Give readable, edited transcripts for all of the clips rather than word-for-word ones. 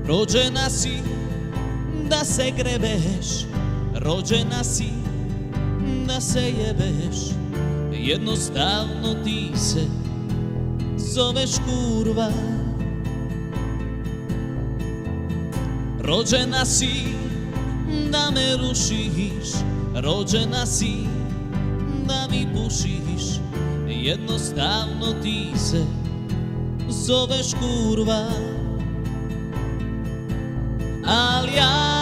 Rođena si da se grebeš, rođena si da se jebeš, jednostavno ti se zoveš kurva. Rođena si da me rušiš, rođena si da mi pušiš, jednostavno ti se zoveš kurva. Al ja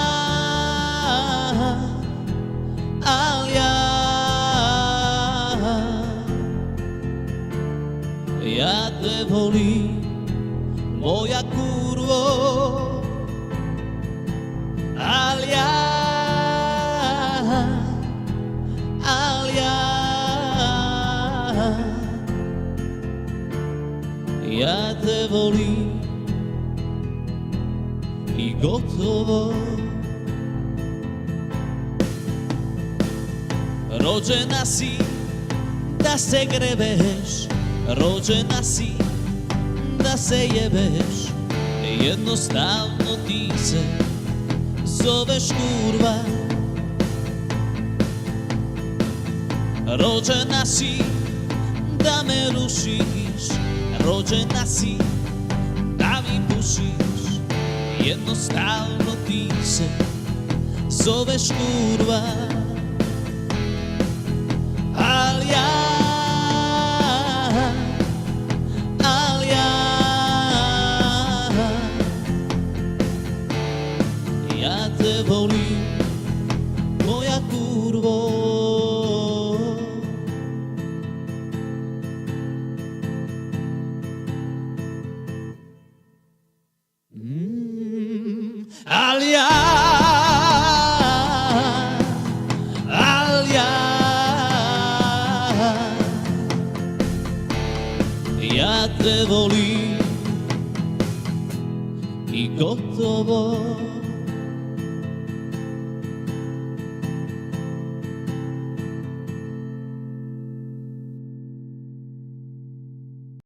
te volim, moja kurvo. Al ja te volim i gotovo. Rođena si da se grebeš, rođena si da se jebeš, jednostavno ti se zoveš kurva. Rođena si da me rušiš, rođena si da mi pušiš, jednostavno ti se zoveš kurva. Al ja te volim, moja kurvo. Al ja te volim i gotovo.